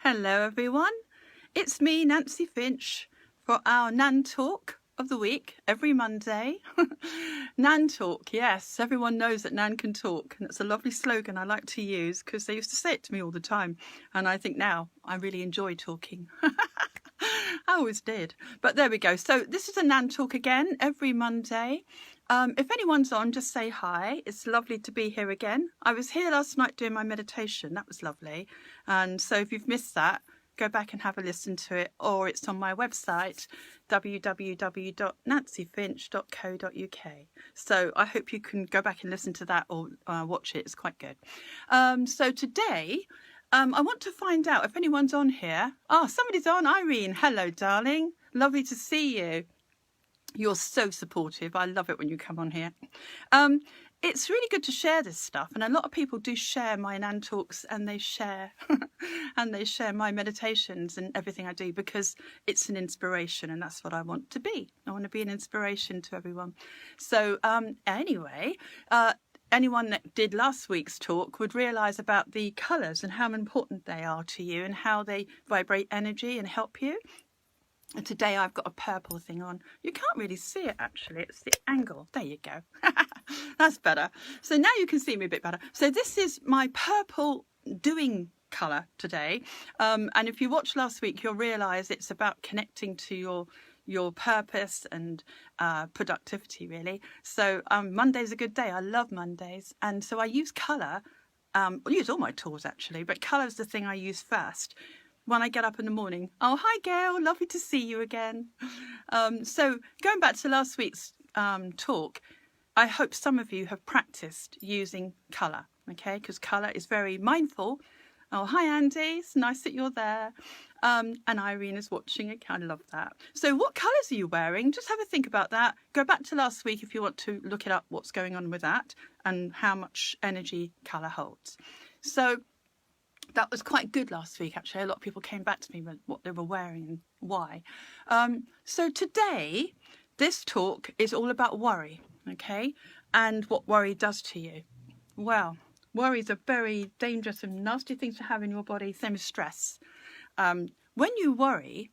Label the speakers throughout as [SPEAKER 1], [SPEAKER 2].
[SPEAKER 1] Hello everyone, it's me Nancy Finch for our Nan Talk of the week every Monday. Nan Talk, yes, everyone knows that Nan can talk, and it's a lovely slogan I like to use because they used to say it to me all the time, and I think now I really enjoy talking. I always did, but there we go. So this is a Nan Talk again every Monday. If anyone's on, just say hi. It's lovely to be here again. I was here last night doing my meditation. That was lovely. And so if you've missed that, go back and have a listen to it, or it's on my website, www.nancyfinch.co.uk. So I hope you can go back and listen to that or watch it. It's quite good. So today, I want to find out if anyone's on here. Oh, somebody's on. Irene. Hello, darling. Lovely to see you. You're so supportive. I love it when you come on here. It's really good to share this stuff, and a lot of people do share my Nan Talks, and they share my meditations and everything I do because it's an inspiration, and that's what I want to be. I want to be an inspiration to everyone. So anyway, anyone that did last week's talk would realise about the colours and how important they are to you and how they vibrate energy and help you. And today I've got a purple thing on. You can't really see it actually, it's the angle. There you go. That's better. So now you can see me a bit better. So this is my purple doing colour today. And if you watched last week, you'll realise it's about connecting to your purpose and productivity really. So Monday's a good day. I love Mondays. And so I use colour. I use all my tools actually, but colour's the thing I use first when I get up in the morning. Oh, hi Gail, lovely to see you again. So going back to last week's talk, I hope some of you have practiced using colour, okay? Because colour is very mindful. Oh, hi Andy, it's nice that you're there. And Irene is watching, I kind of love that. So what colours are you wearing? Just have a think about that. Go back to last week if you want to look it up, what's going on with that and how much energy colour holds. So that was quite good last week, actually. A lot of people came back to me with what they were wearing and why. So today, this talk is all about worry, okay? And what worry does to you. Well, worry is a very dangerous and nasty thing to have in your body, same as stress. When you worry,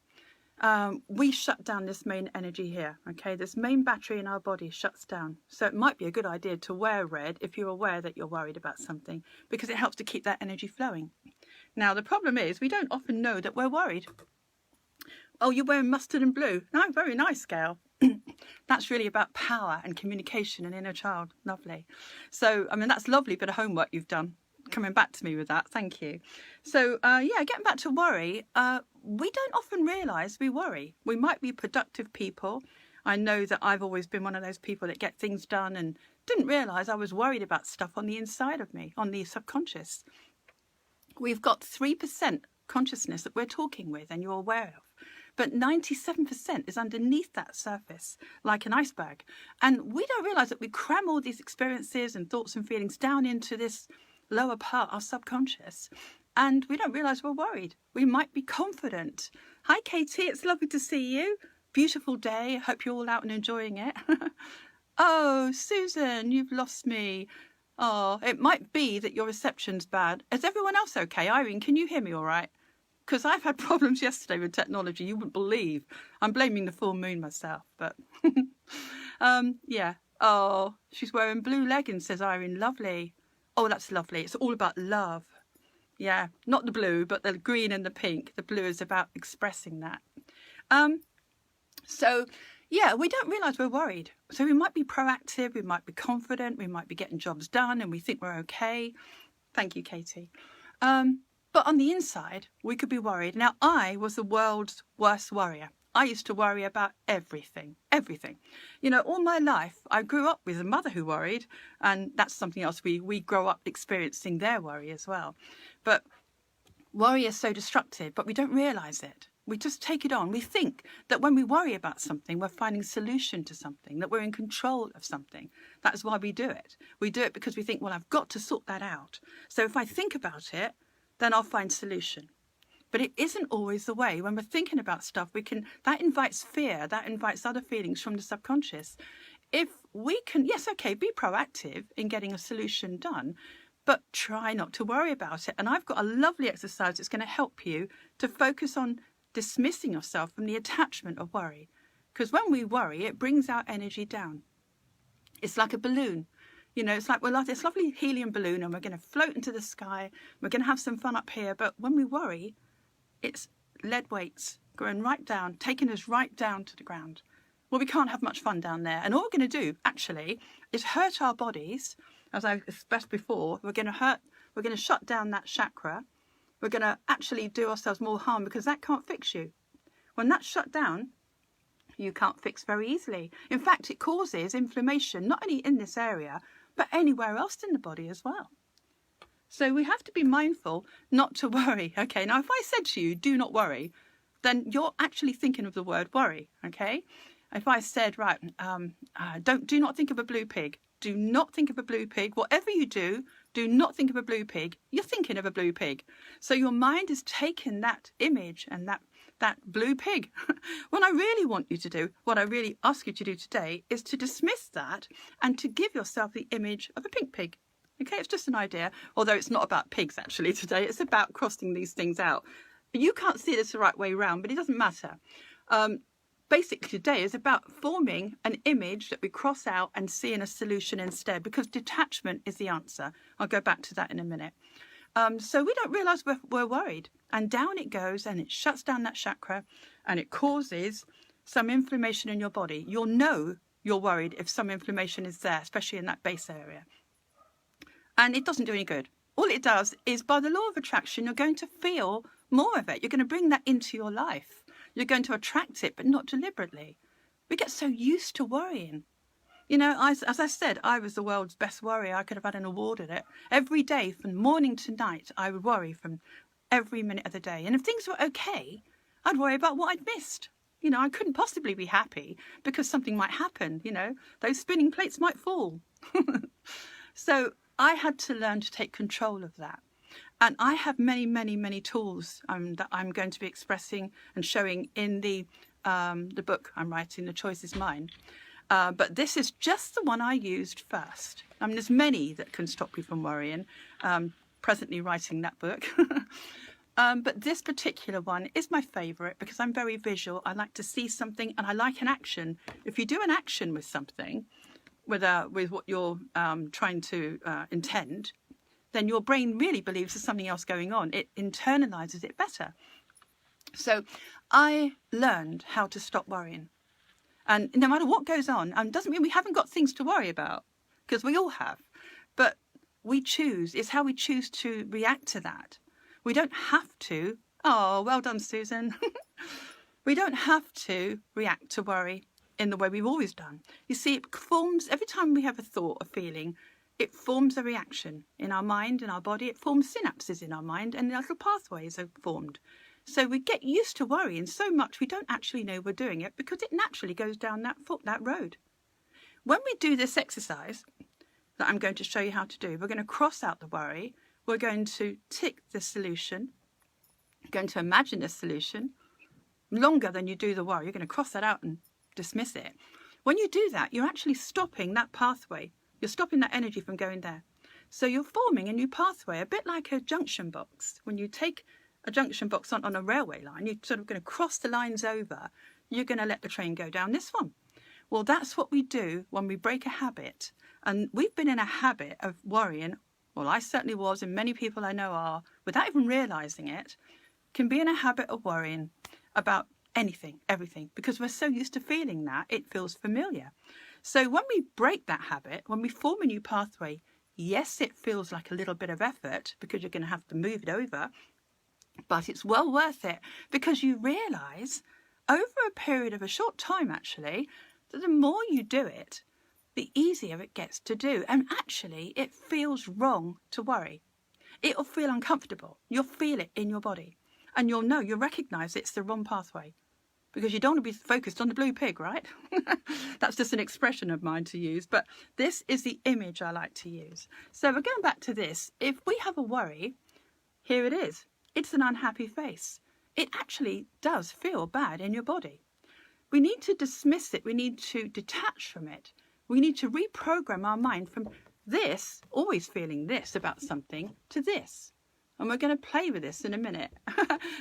[SPEAKER 1] we shut down this main energy here, okay? This main battery in our body shuts down. So it might be a good idea to wear red if you're aware that you're worried about something, because it helps to keep that energy flowing. Now, the problem is we don't often know that we're worried. Oh, you're wearing mustard and blue. No, very nice, Gail. That's really about power and communication and inner child. Lovely. So, I mean, that's lovely bit of homework you've done. Coming back to me with that. Thank you. So, yeah, getting back to worry, we don't often realise we worry. We might be productive people. I know that I've always been one of those people that get things done and didn't realise I was worried about stuff on the inside of me, on the subconscious. We've got 3% consciousness that we're talking with and you're aware of. But 97% is underneath that surface, like an iceberg. And we don't realise that we cram all these experiences and thoughts and feelings down into this lower part, our subconscious. And we don't realise we're worried. We might be confident. Hi, Katie. It's lovely to see you. Beautiful day. I hope you're all out and enjoying it. Oh, Susan, you've lost me. Oh, it might be that your reception's bad. Is everyone else okay? Irene, can you hear me all right? Because I've had problems yesterday with technology you wouldn't believe. I'm blaming the full moon myself, but yeah. Oh, she's wearing blue leggings, says Irene. Lovely. Oh, that's lovely. It's all about love. Yeah, not the blue, but the green and the pink. The blue is about expressing that. So, yeah, we don't realise we're worried. So we might be proactive, we might be confident, we might be getting jobs done and we think we're okay. Thank you, Katie. But on the inside, we could be worried. Now, I was the world's worst worrier. I used to worry about everything. You know, all my life, I grew up with a mother who worried, and that's something else. We grow up experiencing their worry as well. But worry is so destructive, but we don't realise it. We just take it on. We think that when we worry about something, we're finding a solution to something, that we're in control of something. That's why we do it. We do it because we think, well, I've got to sort that out. So if I think about it, then I'll find solution. But it isn't always the way. When we're thinking about stuff, that invites fear, that invites other feelings from the subconscious. If we can, yes, okay, be proactive in getting a solution done, but try not to worry about it. And I've got a lovely exercise that's going to help you to focus on dismissing yourself from the attachment of worry. Because when we worry, it brings our energy down. It's like a balloon. You know, it's like we're like this lovely helium balloon and we're going to float into the sky. We're going to have some fun up here. But when we worry, it's lead weights going right down, taking us right down to the ground. Well, we can't have much fun down there. And all we're going to do, actually, is hurt our bodies. As I expressed before, we're going to shut down that chakra. We're going to actually do ourselves more harm because that can't fix you. When that's shut down, you can't fix very easily. In fact, it causes inflammation, not only in this area, but anywhere else in the body as well. So we have to be mindful not to worry. Okay, now if I said to you, do not worry, then you're actually thinking of the word worry, okay? If I said, right, do not think of a blue pig. Do not think of a blue pig. Whatever you do not think of a blue pig. You're thinking of a blue pig. So your mind is taking that image and that blue pig. What I really want you to do, what I really ask you to do today, is to dismiss that and to give yourself the image of a pink pig. Okay, it's just an idea, although it's not about pigs actually today. It's about crossing these things out. You can't see this the right way around, but it doesn't matter. Basically today is about forming an image that we cross out and seeing a solution instead, because detachment is the answer. I'll go back to that in a minute. So we don't realise we're worried, and down it goes and it shuts down that chakra and it causes some inflammation in your body. You'll know you're worried if some inflammation is there, especially in that base area. And it doesn't do any good. All it does is, by the law of attraction, you're going to feel more of it. You're going to bring that into your life. You're going to attract it, but not deliberately. We get so used to worrying. You know, as I said, I was the world's best worrier. I could have had an award at it. Every day, from morning to night, I would worry from every minute of the day. And if things were okay, I'd worry about what I'd missed. You know, I couldn't possibly be happy because something might happen. You know, those spinning plates might fall. So I had to learn to take control of that. And I have many, many, many tools that I'm going to be expressing and showing in the book I'm writing, The Choice Is Mine. But this is just the one I used first. I mean, there's many that can stop you from worrying, presently writing that book. But this particular one is my favourite because I'm very visual. I like to see something and I like an action. If you do an action with something, with what you're trying to intend, then your brain really believes there's something else going on. It internalizes it better. So I learned how to stop worrying. And no matter what goes on, doesn't mean we haven't got things to worry about, because we all have. But we choose, it's how we choose to react to that. We don't have to, oh, well done, Susan. We don't have to react to worry in the way we've always done. You see, it forms, every time we have a thought, a feeling, it forms a reaction in our mind, in our body. It forms synapses in our mind, and little pathways are formed. So we get used to worrying so much we don't actually know we're doing it because it naturally goes down that road. When we do this exercise that I'm going to show you how to do, we're going to cross out the worry. We're going to tick the solution. You're going to imagine the solution longer than you do the worry. You're going to cross that out and dismiss it. When you do that, you're actually stopping that pathway. You're stopping that energy from going there. So you're forming a new pathway, a bit like a junction box. When you take a junction box on a railway line, you're sort of going to cross the lines over. You're going to let the train go down this one. Well, that's what we do when we break a habit. And we've been in a habit of worrying. Well, I certainly was, and many people I know are, without even realising it, can be in a habit of worrying about anything, everything, because we're so used to feeling that, it feels familiar. So when we break that habit, when we form a new pathway, yes, it feels like a little bit of effort because you're going to have to move it over, but it's well worth it because you realise over a period of a short time, actually, that the more you do it, the easier it gets to do. And actually, it feels wrong to worry. It'll feel uncomfortable. You'll feel it in your body. And you'll recognise it's the wrong pathway. Because you don't want to be focused on the blue pig, right? That's just an expression of mine to use. But this is the image I like to use. So we're going back to this. If we have a worry, here it is. It's an unhappy face. It actually does feel bad in your body. We need to dismiss it. We need to detach from it. We need to reprogram our mind from this, always feeling this about something, to this. And we're going to play with this in a minute.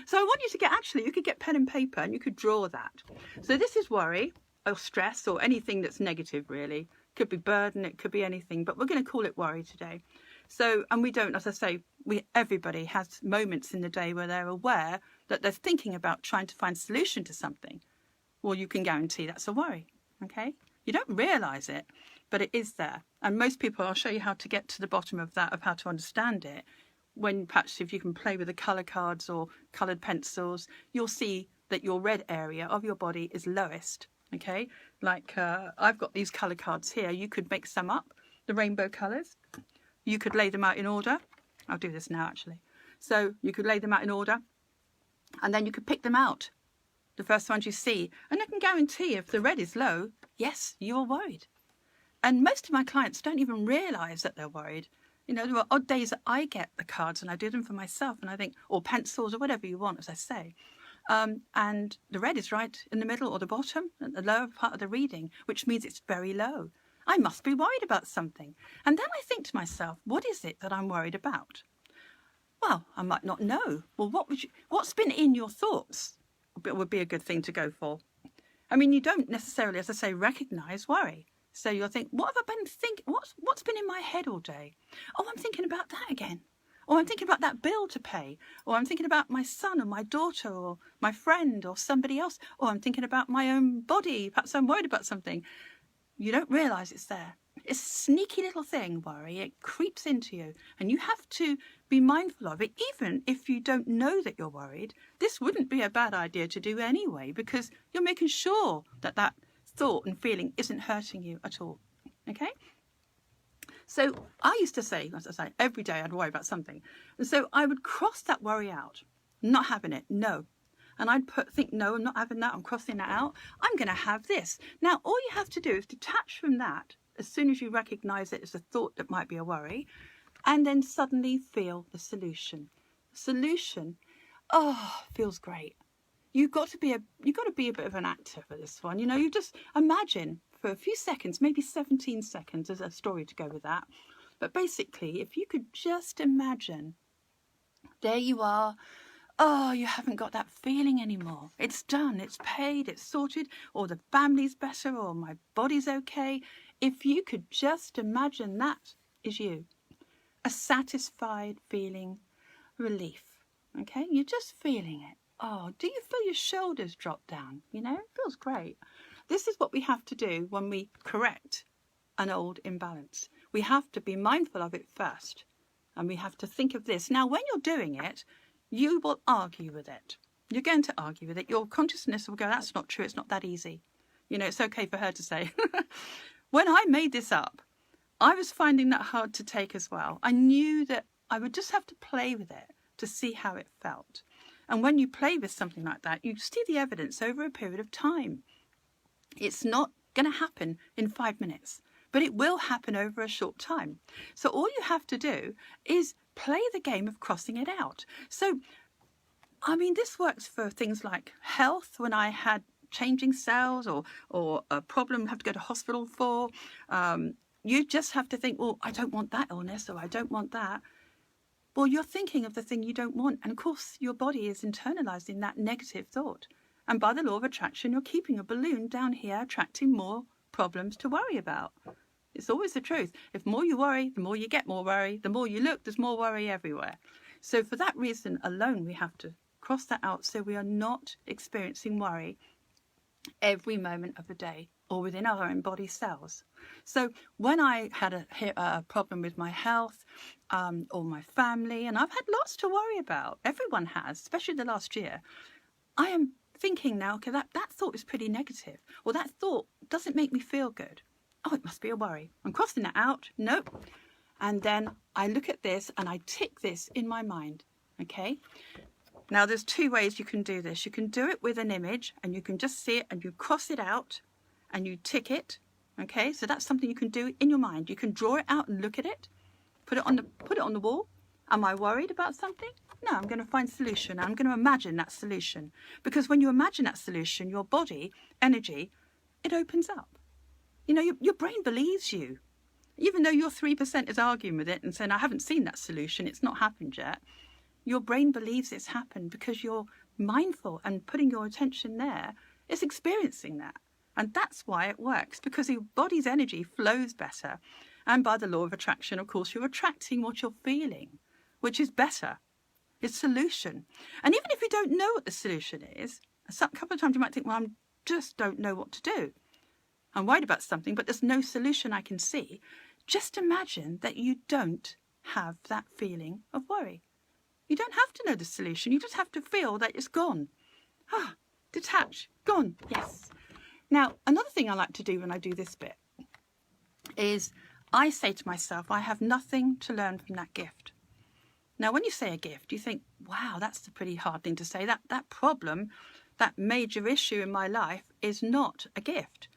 [SPEAKER 1] So I want you to you could get pen and paper and you could draw that. So this is worry or stress or anything that's negative, really. Could be burden, it could be anything, but we're going to call it worry today. So, and we don't, as I say, everybody has moments in the day where they're aware that they're thinking about trying to find a solution to something. Well, you can guarantee that's a worry, okay? You don't realise it, but it is there. And most people, I'll show you how to get to the bottom of that, of how to understand it. When perhaps if you can play with the colour cards or coloured pencils, you'll see that your red area of your body is lowest, okay? Like I've got these colour cards here. You could make some up, the rainbow colours. You could lay them out in order. I'll do this now, actually. So you could lay them out in order, and then you could pick them out, the first ones you see. And I can guarantee if the red is low, yes, you are worried. And most of my clients don't even realise that they're worried. You know, there are odd days that I get the cards and I do them for myself, and I think, or pencils or whatever you want, as I say. And the red is right in the middle or the bottom, at the lower part of the reading, which means it's very low. I must be worried about something. And then I think to myself, what is it that I'm worried about? Well, I might not know. Well, what's been in your thoughts would be a good thing to go for. I mean, you don't necessarily, as I say, recognise worry. So you'll think, what have I been thinking? What's been in my head all day? Oh, I'm thinking about that again. Or I'm thinking about that bill to pay. Or I'm thinking about my son or my daughter or my friend or somebody else. Or I'm thinking about my own body. Perhaps I'm worried about something. You don't realise it's there. It's a sneaky little thing, worry. It creeps into you. And you have to be mindful of it. Even if you don't know that you're worried, this wouldn't be a bad idea to do anyway, because you're making sure that that thought and feeling isn't hurting you at all. Okay? So I used to say, as I say, every day I'd worry about something. And so I would cross that worry out. Not having it, no. And I'd think, no, I'm not having that, I'm crossing that out. I'm going to have this. Now, all you have to do is detach from that as soon as you recognise it as a thought that might be a worry, and then suddenly feel the solution. The solution, feels great. You've got to be a bit of an actor for this one. You know, you just imagine for a few seconds, maybe 17 seconds, there's a story to go with that. But basically, if you could just imagine, there you are. Oh, you haven't got that feeling anymore. It's done, it's paid, it's sorted, or the family's better, or my body's okay. If you could just imagine that is you. A satisfied feeling, relief. Okay, you're just feeling it. Oh, do you feel your shoulders drop down? You know, it feels great. This is what we have to do when we correct an old imbalance. We have to be mindful of it first. And we have to think of this. Now, when you're doing it, you will argue with it. You're going to argue with it. Your consciousness will go, that's not true. It's not that easy. You know, it's okay for her to say. When I made this up, I was finding that hard to take as well. I knew that I would just have to play with it to see how it felt. And when you play with something like that, you see the evidence over a period of time. It's not going to happen in 5 minutes, but it will happen over a short time. So all you have to do is play the game of crossing it out. So, I mean, this works for things like health, when I had changing cells or a problem I have to go to hospital for. You just have to think, well, I don't want that illness, or I don't want that. Well, you're thinking of the thing you don't want. And of course, your body is internalizing that negative thought. And by the law of attraction, you're keeping a balloon down here, attracting more problems to worry about. It's always the truth. If more you worry, the more you get more worry. The more you look, there's more worry everywhere. So for that reason alone, we have to cross that out so we are not experiencing worry every moment of the day or within our own body cells. So when I had a problem with my health or my family, and I've had lots to worry about, everyone has, especially the last year, I am thinking now, okay, that thought is pretty negative, or that thought doesn't make me feel good. Oh, it must be a worry. I'm crossing that out. Nope. And then I look at this and I tick this in my mind. Okay. Now, there's 2 ways you can do this. You can do it with an image, and you can just see it and you cross it out and you tick it. Okay. So that's something you can do in your mind. You can draw it out and look at it. Put it on the wall. Am I worried about something? No, I'm going to find a solution. I'm going to imagine that solution. Because when you imagine that solution, your body, energy, it opens up. You know, your brain believes you. Even though your 3% is arguing with it and saying, I haven't seen that solution, it's not happened yet, your brain believes it's happened because you're mindful and putting your attention there. It's experiencing that. And that's why it works, because your body's energy flows better. And by the law of attraction, of course, you're attracting what you're feeling, which is better. It's solution. And even if you don't know what the solution is, a couple of times you might think, well, I just don't know what to do. I'm worried about something, but there's no solution I can see. Just imagine that you don't have that feeling of worry. You don't have to know the solution. You just have to feel that it's gone. Ah, detach, gone, yes. Now, another thing I like to do when I do this bit is I say to myself, I have nothing to learn from that gift. Now, when you say a gift, you think, wow, that's a pretty hard thing to say. That problem, that major issue in my life is not a gift.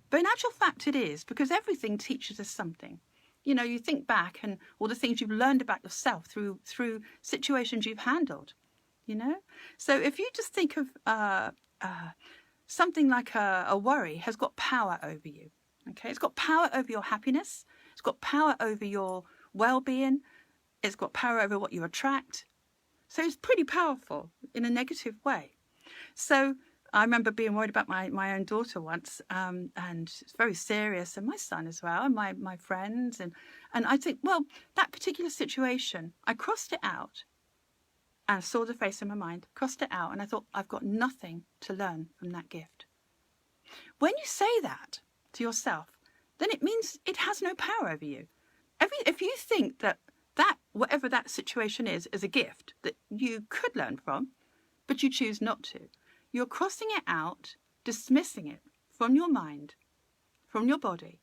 [SPEAKER 1] But in actual fact, it is, because everything teaches us something. You know, you think back and all the things you've learned about yourself through situations you've handled, you know. So if you just think of something like a worry has got power over you, okay? It's got power over your happiness. It's got power over your well-being. It's got power over what you attract. So it's pretty powerful in a negative way. So I remember being worried about my own daughter once, and it's very serious, and my son as well, and my friends. And I think, well, that particular situation, I crossed it out and saw the face in my mind, crossed it out, and I thought, I've got nothing to learn from that gift. When you say that to yourself, then it means it has no power over you. If you think that whatever that situation is a gift that you could learn from, but you choose not to, you're crossing it out, dismissing it from your mind, from your body.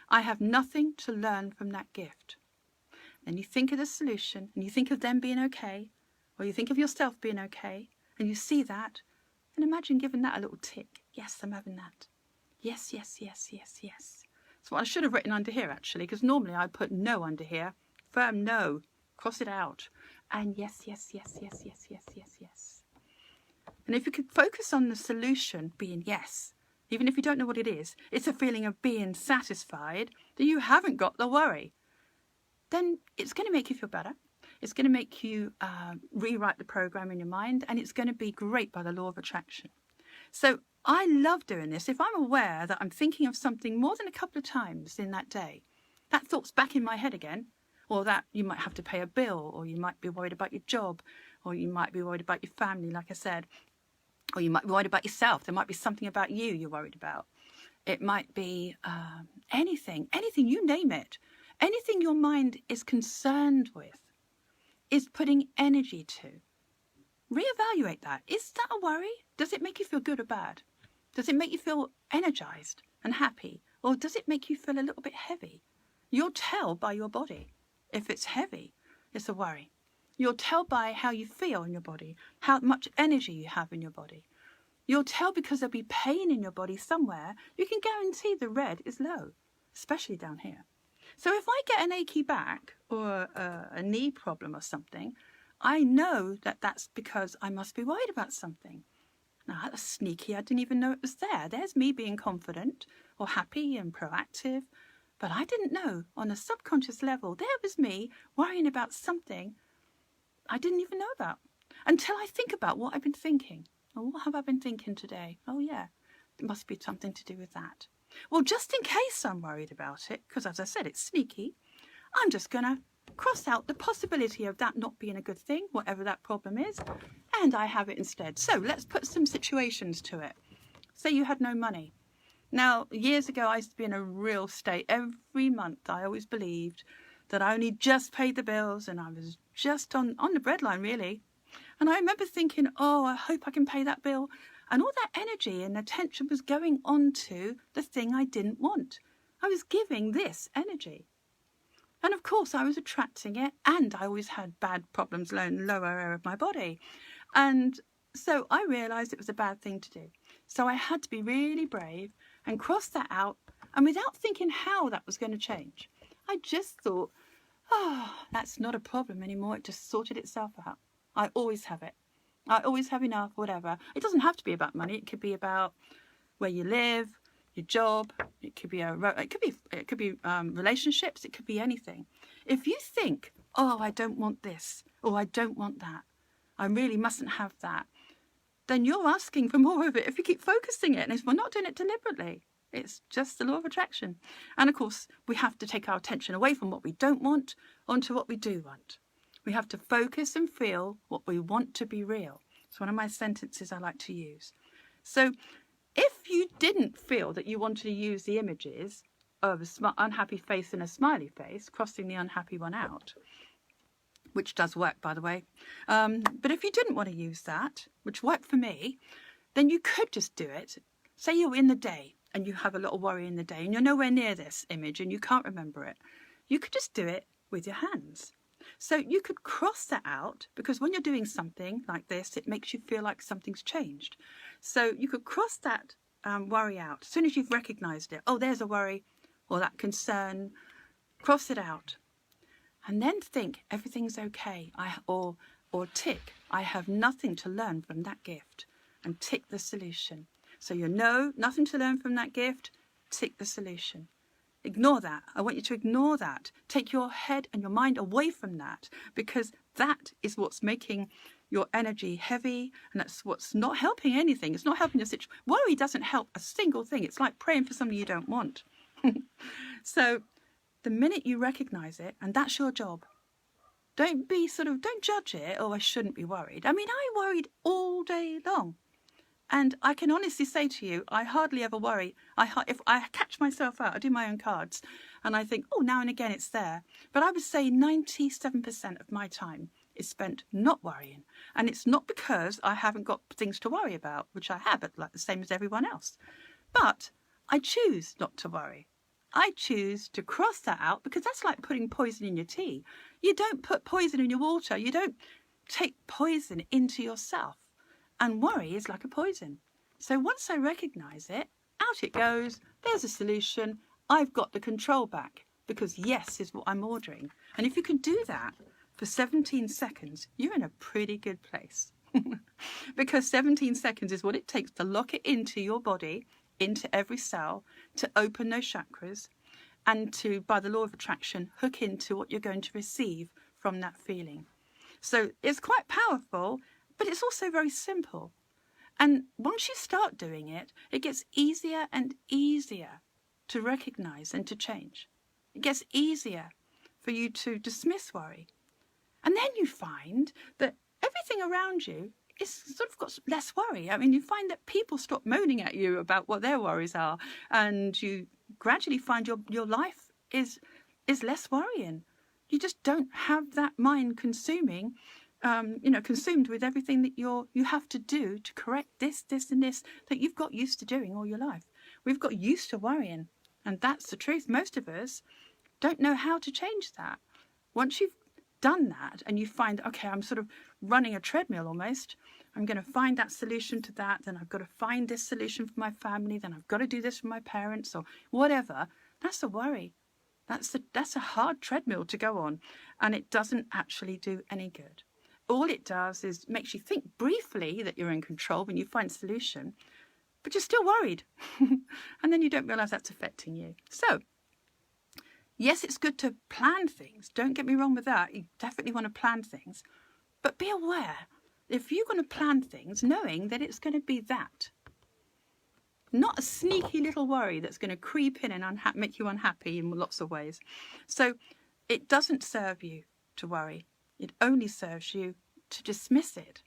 [SPEAKER 1] I have nothing to learn from that gift. Then you think of the solution, and you think of them being okay, or you think of yourself being okay, and you see that, and imagine giving that a little tick. Yes, I'm having that. Yes, yes, yes, yes, yes. That's what I should have written under here, actually, because normally I put no under here. Firm no. Cross it out. And yes, yes, yes, yes, yes, yes, yes, yes. And if you could focus on the solution being yes, even if you don't know what it is, it's a feeling of being satisfied that you haven't got the worry, then it's going to make you feel better. It's going to make you rewrite the program in your mind, and it's going to be great by the law of attraction. So I love doing this. If I'm aware that I'm thinking of something more than a couple of times in that day, that thought's back in my head again, or that you might have to pay a bill, or you might be worried about your job, or you might be worried about your family, like I said, or you might be worried about yourself. There might be something about you you're worried about. It might be anything, you name it. Anything your mind is concerned with is putting energy to. Reevaluate that. Is that a worry? Does it make you feel good or bad? Does it make you feel energized and happy? Or does it make you feel a little bit heavy? You'll tell by your body. If it's heavy, it's a worry. You'll tell by how you feel in your body, how much energy you have in your body. You'll tell because there'll be pain in your body somewhere. You can guarantee the red is low, especially down here. So if I get an achy back or a knee problem or something, I know that that's because I must be worried about something. Now, that's sneaky. I didn't even know it was there. There's me being confident or happy and proactive. But I didn't know on a subconscious level, there was me worrying about something I didn't even know about until I think about what I've been thinking. Oh, what have I been thinking today? Oh, yeah, it must be something to do with that. Well, just in case I'm worried about it, because as I said, it's sneaky, I'm just going to cross out the possibility of that not being a good thing, whatever that problem is, and I have it instead. So let's put some situations to it. Say you had no money. Now, years ago, I used to be in a real state. Every month, I always believed that I only just paid the bills and I was just on the breadline, really. And I remember thinking, oh, I hope I can pay that bill. And all that energy and attention was going on to the thing I didn't want. I was giving this energy. And of course, I was attracting it. And I always had bad problems in the lower area of my body. And so I realised it was a bad thing to do. So I had to be really brave and cross that out. And without thinking how that was going to change, I just thought, oh, that's not a problem anymore. It just sorted itself out. I always have it. I always have enough, whatever. It doesn't have to be about money. It could be about where you live, your job, it could be relationships, it could be anything. If you think, oh, I don't want this, or I don't want that, I really mustn't have that, then you're asking for more of it if you keep focusing it. And if we're not doing it deliberately, it's just the law of attraction. And of course, we have to take our attention away from what we don't want onto what we do want. We have to focus and feel what we want to be real. It's one of my sentences I like to use. So if you didn't feel that you wanted to use the images of an unhappy face and a smiley face, crossing the unhappy one out, which does work, by the way. But if you didn't want to use that, which worked for me, then you could just do it. Say you're in the day and you have a little worry in the day and you're nowhere near this image and you can't remember it. You could just do it with your hands. So you could cross that out, because when you're doing something like this, it makes you feel like something's changed. So you could cross that worry out as soon as you've recognized it. Oh, there's a worry or that concern. Cross it out. And then think everything's okay, or tick, I have nothing to learn from that gift, and tick the solution. So you know nothing to learn from that gift, tick the solution. Ignore that. I want you to ignore that. Take your head and your mind away from that, because that is what's making your energy heavy, and that's what's not helping anything. It's not helping your situation. Worry doesn't help a single thing. It's like praying for something you don't want. So the minute you recognize it, and that's your job, don't judge it. Oh, I shouldn't be worried. I mean, I worried all day long. And I can honestly say to you, I hardly ever worry. If I catch myself out, I do my own cards, and I think, oh, now and again it's there. But I would say 97% of my time is spent not worrying. And it's not because I haven't got things to worry about, which I have, like the same as everyone else. But I choose not to worry. I choose to cross that out, because that's like putting poison in your tea. You don't put poison in your water. You don't take poison into yourself. And worry is like a poison. So once I recognize it, out it goes. There's a solution. I've got the control back, because yes is what I'm ordering. And if you can do that for 17 seconds, you're in a pretty good place. Because 17 seconds is what it takes to lock it into your body, into every cell, to open those chakras, and to, by the law of attraction, hook into what you're going to receive from that feeling. So it's quite powerful, but it's also very simple. And once you start doing it, it gets easier and easier to recognize and to change. It gets easier for you to dismiss worry. And then you find that everything around you is sort of got less worry. I mean, you find that people stop moaning at you about what their worries are, and you gradually find your life is less worrying. You just don't have that mind consumed with everything that you have to do to correct this and this that you've got used to doing all your life. We've got used to worrying, and that's the truth. Most of us don't know how to change that. Once you've done that and you find, okay, I'm sort of running a treadmill almost, I'm going to find that solution to that, then I've got to find this solution for my family, then I've got to do this for my parents or whatever. That's a worry. That's a hard treadmill to go on, and it doesn't actually do any good. All it does is makes you think briefly that you're in control when you find a solution, but you're still worried. And then you don't realize that's affecting you. So, yes, it's good to plan things. Don't get me wrong with that. You definitely want to plan things. But be aware, if you're going to plan things, knowing that it's going to be that. Not a sneaky little worry that's going to creep in and make you unhappy in lots of ways. So it doesn't serve you to worry. It only serves you to dismiss it,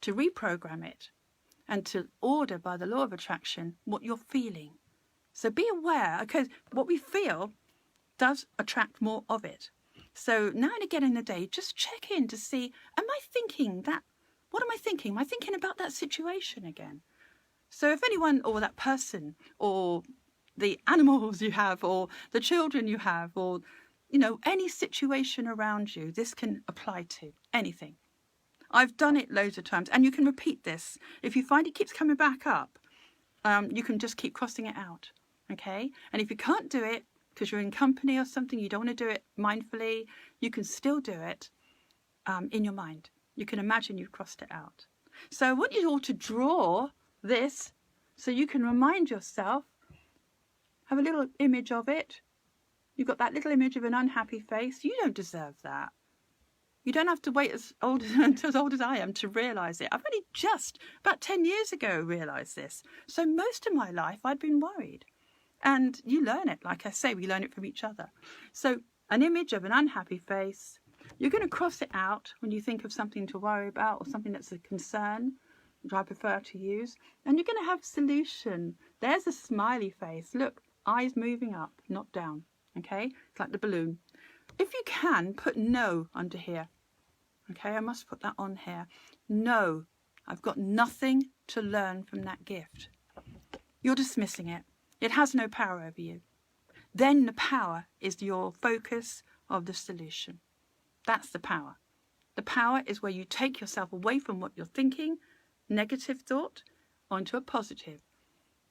[SPEAKER 1] to reprogram it, and to order by the law of attraction what you're feeling. So be aware, because what we feel does attract more of it. So now and again in the day, just check in to see, am I thinking that? What am I thinking? Am I thinking about that situation again? So if anyone, or that person, or the animals you have, or the children you have, or any situation around you, this can apply to anything. I've done it loads of times, and you can repeat this. If you find it keeps coming back up, you can just keep crossing it out, okay? And if you can't do it because you're in company or something, you don't want to do it mindfully, you can still do it in your mind. You can imagine you've crossed it out. So I want you all to draw this so you can remind yourself have a little image of it. You've got that little image of an unhappy face. You don't deserve that. You don't have to wait as old as I am to realise it. I've only just, about 10 years ago, realised this. So most of my life I'd been worried. And you learn it. Like I say, we learn it from each other. So an image of an unhappy face. You're going to cross it out when you think of something to worry about or something that's a concern, which I prefer to use. And you're going to have solution. There's a smiley face. Look, eyes moving up, not down. Okay? It's like the balloon. If you can, put no under here. Okay, I must put that on here. No, I've got nothing to learn from that gift. You're dismissing it. It has no power over you. Then the power is your focus of the solution. That's the power. The power is where you take yourself away from what you're thinking, negative thought, onto a positive.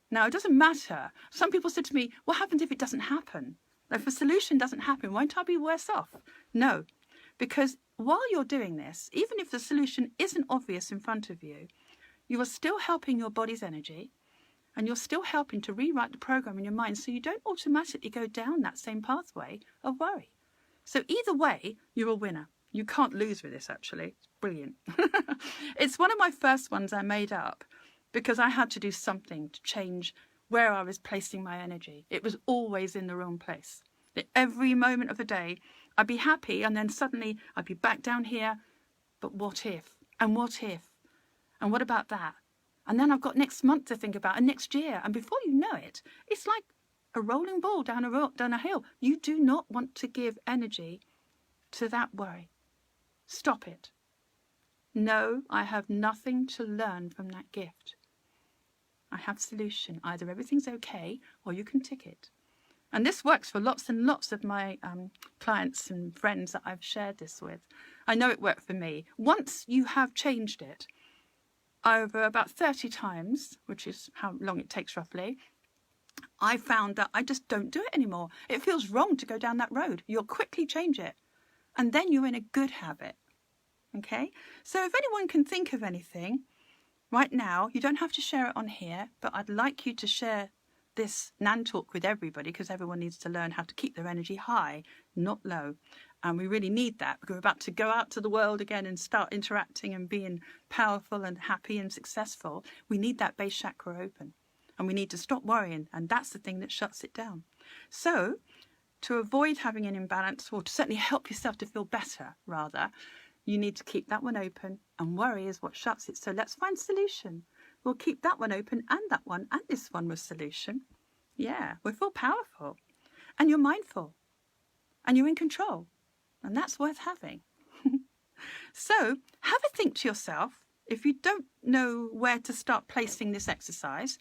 [SPEAKER 1] Now, it doesn't matter. Some people said to me, what happens if it doesn't happen? If a solution doesn't happen, won't I be worse off? No, because while you're doing this, even if the solution isn't obvious in front of you, you are still helping your body's energy and you're still helping to rewrite the program in your mind so you don't automatically go down that same pathway of worry. So either way, you're a winner. You can't lose with this, actually. It's brilliant. It's one of my first ones I made up because I had to do something to change where I was placing my energy. It was always in the wrong place. At every moment of the day, I'd be happy and then suddenly I'd be back down here. But what if? And what if? And what about that? And then I've got next month to think about and next year. And before you know it, it's like a rolling ball down a hill. You do not want to give energy to that worry. Stop it. No, I have nothing to learn from that gift. I have solution. Either everything's okay or you can tick it. And this works for lots and lots of my clients and friends that I've shared this with. I know it worked for me. Once you have changed it over about 30 times, which is how long it takes roughly, I found that I just don't do it anymore. It feels wrong to go down that road. You'll quickly change it. And then you're in a good habit. Okay? So if anyone can think of anything right now, you don't have to share it on here, but I'd like you to share this Nan Talk with everybody because everyone needs to learn how to keep their energy high, not low. And we really need that because we're about to go out to the world again and start interacting and being powerful and happy and successful. We need that base chakra open and we need to stop worrying. And that's the thing that shuts it down. So to avoid having an imbalance or to certainly help yourself to feel better, rather, you need to keep that one open and worry is what shuts it. So let's find solution. We'll keep that one open and that one and this one with solution. Yeah, we feel powerful and you're mindful and you're in control and that's worth having. So have a think to yourself. If you don't know where to start placing this exercise,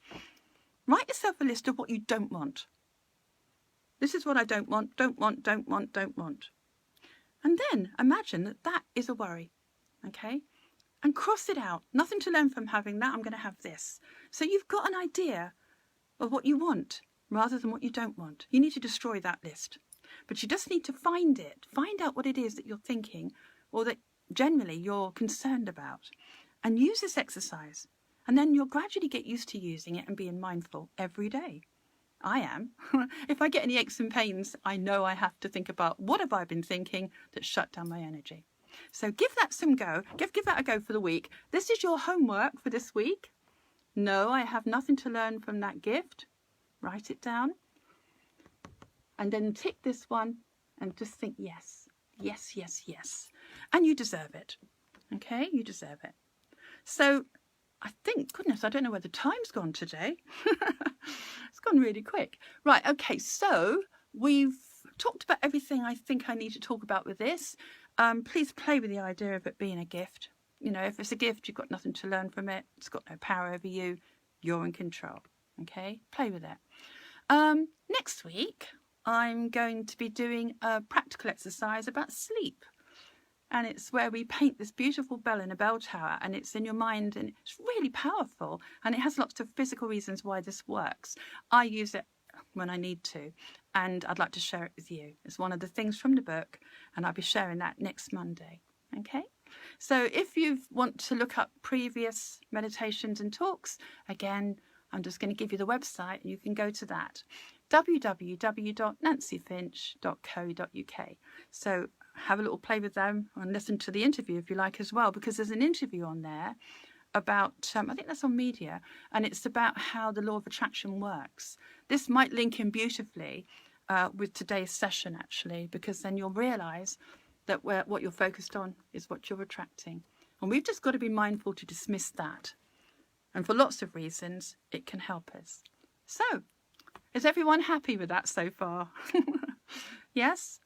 [SPEAKER 1] write yourself a list of what you don't want. This is what I don't want, don't want, don't want, don't want. And then imagine that that is a worry, okay? And cross it out. Nothing to learn from having that. I'm going to have this. So you've got an idea of what you want rather than what you don't want. You need to destroy that list. But you just need to find it. Find out what it is that you're thinking or that generally you're concerned about. And use this exercise. And then you'll gradually get used to using it and being mindful every day. I am. If I get any aches and pains, I know I have to think about what have I been thinking that shut down my energy. So give that some go. Give that a go for the week. This is your homework for this week. No, I have nothing to learn from that gift. Write it down. And then tick this one and just think yes. Yes, yes, yes. And you deserve it. Okay? You deserve it. So I think, goodness, I don't know where the time's gone today. It's gone really quick. Right, okay, so we've talked about everything I think I need to talk about with this. Please play with the idea of it being a gift. You know, if it's a gift, you've got nothing to learn from it. It's got no power over you. You're in control. Okay, play with it. Next week, I'm going to be doing a practical exercise about sleep. And it's where we paint this beautiful bell in a bell tower and it's in your mind and it's really powerful. And it has lots of physical reasons why this works. I use it when I need to and I'd like to share it with you. It's one of the things from the book and I'll be sharing that next Monday. Okay? So if you want to look up previous meditations and talks, again, I'm just going to give you the website and you can go to that. www.nancyfinch.co.uk. So have a little play with them and listen to the interview if you like as well, because there's an interview on there about, I think that's on media, and it's about how the law of attraction works. This might link in beautifully with today's session, actually, because then you'll realise that what you're focused on is what you're attracting. And we've just got to be mindful to dismiss that. And for lots of reasons, it can help us. So, is everyone happy with that so far? Yes?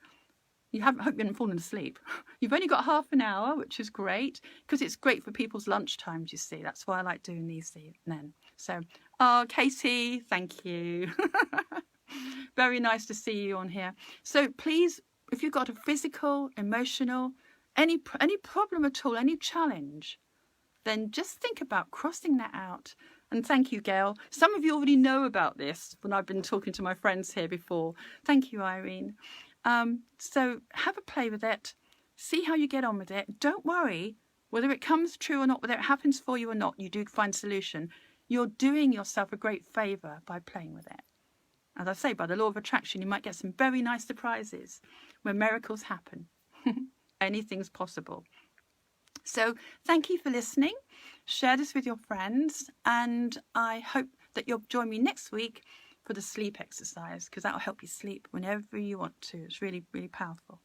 [SPEAKER 1] I hope you haven't fallen asleep. You've only got half an hour, which is great, because it's great for people's lunch times, you see. That's why I like doing these then. So, Katie, thank you. Very nice to see you on here. So please, if you've got a physical, emotional, any problem at all, any challenge, then just think about crossing that out. And thank you, Gail. Some of you already know about this when I've been talking to my friends here before. Thank you, Irene. So have a play with it. See how you get on with it. Don't worry whether it comes true or not, whether it happens for you or not, you do find a solution. You're doing yourself a great favour by playing with it. As I say, by the law of attraction, you might get some very nice surprises when miracles happen. Anything's possible. So thank you for listening. Share this with your friends, and I hope that you'll join me next week for the sleep exercise, because that will help you sleep whenever you want to. It's really, really powerful.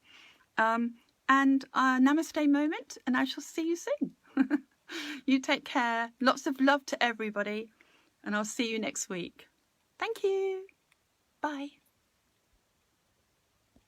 [SPEAKER 1] And namaste moment, and I shall see you soon. You take care. Lots of love to everybody, and I'll see you next week. Thank you. Bye.